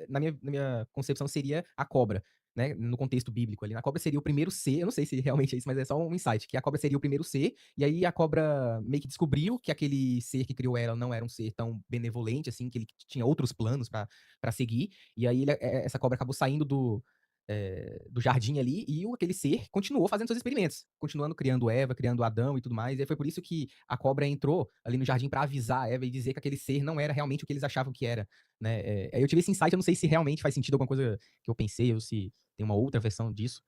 na minha concepção, seria a cobra, né? No contexto bíblico ali. A cobra seria o primeiro ser, eu não sei se realmente é isso, mas é só um insight, que a cobra seria o primeiro ser, e aí a cobra meio que descobriu que aquele ser que criou ela não era um ser tão benevolente, assim, que ele tinha outros planos pra seguir, e aí essa cobra acabou saindo do jardim ali, e aquele ser continuou fazendo seus experimentos, continuando criando Eva, criando Adão e tudo mais, e aí foi por isso que a cobra entrou ali no jardim pra avisar a Eva e dizer que aquele ser não era realmente o que eles achavam que era, né? Aí eu tive esse insight, eu não sei se realmente faz sentido alguma coisa que eu pensei, ou se tem uma outra versão disso.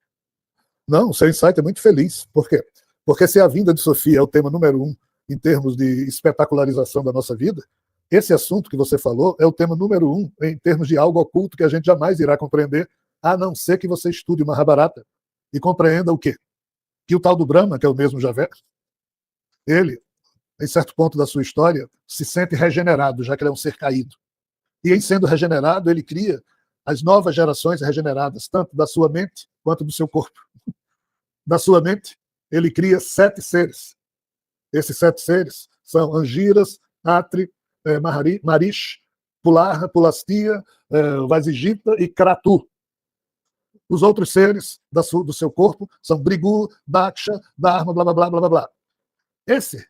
Não, o seu insight é muito feliz. Por quê? Porque se a vinda de Sofia é o tema número 1 em termos de espetacularização da nossa vida, esse assunto que você falou é o tema número 1 em termos de algo oculto que a gente jamais irá compreender, a não ser que você estude o Mahabharata e compreenda o quê? Que o tal do Brahma, que é o mesmo Javé, ele, em certo ponto da sua história, se sente regenerado, já que ele é um ser caído. E em sendo regenerado, ele cria as novas gerações regeneradas, tanto da sua mente quanto do seu corpo. Da sua mente, ele cria 7 seres. Esses 7 seres são Angiras, Atri, Marish, Pularra, Pulastia, Vasigita e Kratu. Os outros seres do seu corpo são Brigu, Daksha, Dharma, blá, blá, blá, blá, blá. Esse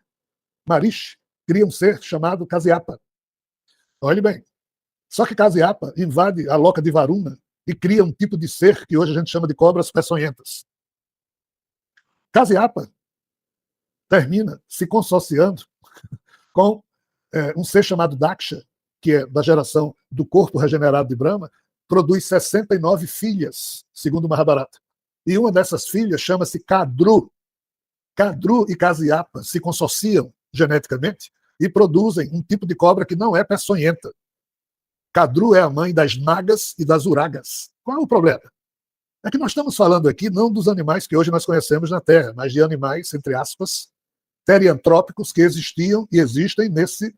Marish cria um ser chamado Kasyapa. Olhe bem. Só que Kasyapa invade a loca de Varuna e cria um tipo de ser que hoje a gente chama de cobras peçonhentas. Kasyapa termina se consociando com um ser chamado Daksha, que é da geração do corpo regenerado de Brahma, produz 69 filhas, segundo o Mahabharata. E uma dessas filhas chama-se Kadru. Kadru e Kasyapa se consociam geneticamente e produzem um tipo de cobra que não é peçonhenta. Kadru é a mãe das nagas e das uragas. Qual é o problema? É que nós estamos falando aqui não dos animais que hoje nós conhecemos na Terra, mas de animais, entre aspas, teriantrópicos que existiam e existem nesse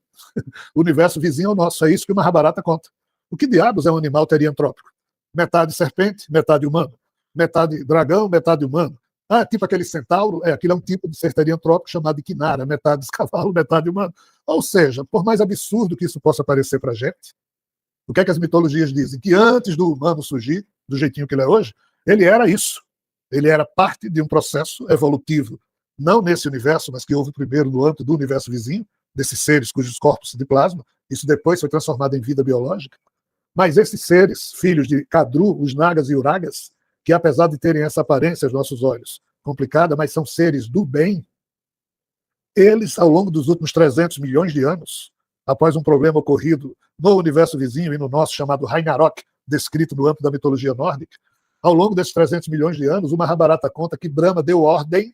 universo vizinho ao nosso. É isso que o Mahabharata conta. O que diabos é um animal teriantrópico? Metade serpente, metade humano. Metade dragão, metade humano. Ah, tipo aquele centauro? Aquilo é um tipo de ser teriantrópico chamado de Kinara, metade cavalo, metade humano. Ou seja, por mais absurdo que isso possa parecer para a gente, o que é que as mitologias dizem? Que antes do humano surgir, do jeitinho que ele é hoje, ele era isso. Ele era parte de um processo evolutivo, não nesse universo, mas que houve primeiro no âmbito do universo vizinho, desses seres cujos corpos de plasma, isso depois foi transformado em vida biológica. Mas esses seres, filhos de Kadru, os Nagas e Uragas, que apesar de terem essa aparência aos nossos olhos complicada, mas são seres do bem, eles, ao longo dos últimos 300 milhões de anos, após um problema ocorrido no universo vizinho e no nosso, chamado Ragnarok, descrito no âmbito da mitologia nórdica, ao longo desses 300 milhões de anos, o Mahabharata conta que Brahma deu ordem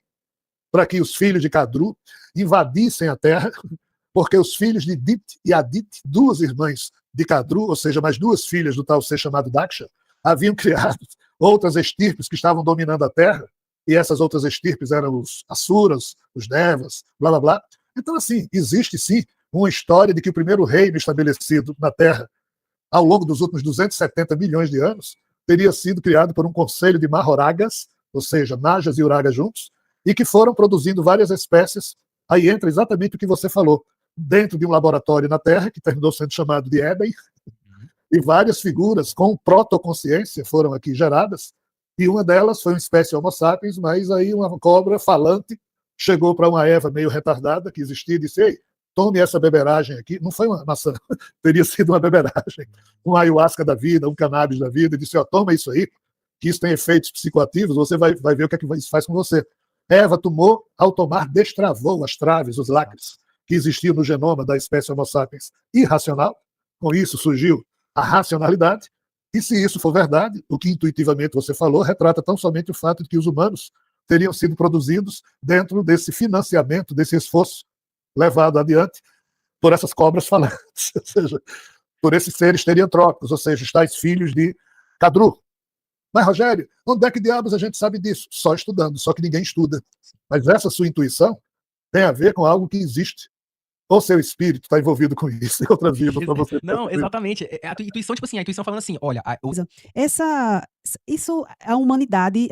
para que os filhos de Kadru invadissem a Terra, porque os filhos de Dit e Adit, 2 irmãs de Kadru, ou seja, mais 2 filhas do tal ser chamado Daksha, haviam criado outras estirpes que estavam dominando a Terra, e essas outras estirpes eram os Asuras, os Devas, blá, blá, blá. Então, assim, existe sim uma história de que o primeiro reino estabelecido na Terra, ao longo dos últimos 270 milhões de anos, teria sido criado por um conselho de Mahoragas, ou seja, Najas e Uragas juntos, e que foram produzindo várias espécies. Aí entra exatamente o que você falou, dentro de um laboratório na Terra, que terminou sendo chamado de Éden, e várias figuras com protoconsciência foram aqui geradas, e uma delas foi uma espécie Homo sapiens, mas aí uma cobra falante chegou para uma Eva meio retardada que existia e disse: ei, tome essa beberagem aqui. Não foi uma maçã, teria sido uma beberagem, uma ayahuasca da vida, um cannabis da vida, e disse: ó, toma isso aí, que isso tem efeitos psicoativos, você vai ver o que é que isso faz com você. Eva tomou, ao tomar, destravou as traves, os lacres que existiam no genoma da espécie Homo sapiens irracional. Com isso surgiu a racionalidade, e se isso for verdade, o que intuitivamente você falou retrata tão somente o fato de que os humanos teriam sido produzidos dentro desse financiamento, desse esforço levado adiante por essas cobras falantes, ou seja, por esses seres teriantrópicos, ou seja, os tais filhos de Kadru. Mas, Rogério, onde é que diabos a gente sabe disso? Só estudando, só que ninguém estuda. Mas essa sua intuição tem a ver com algo que existe. Ou seu espírito está envolvido com isso, em outra vida para você. Não, exatamente. A intuição, tipo assim, a intuição falando assim, olha, Isso, a humanidade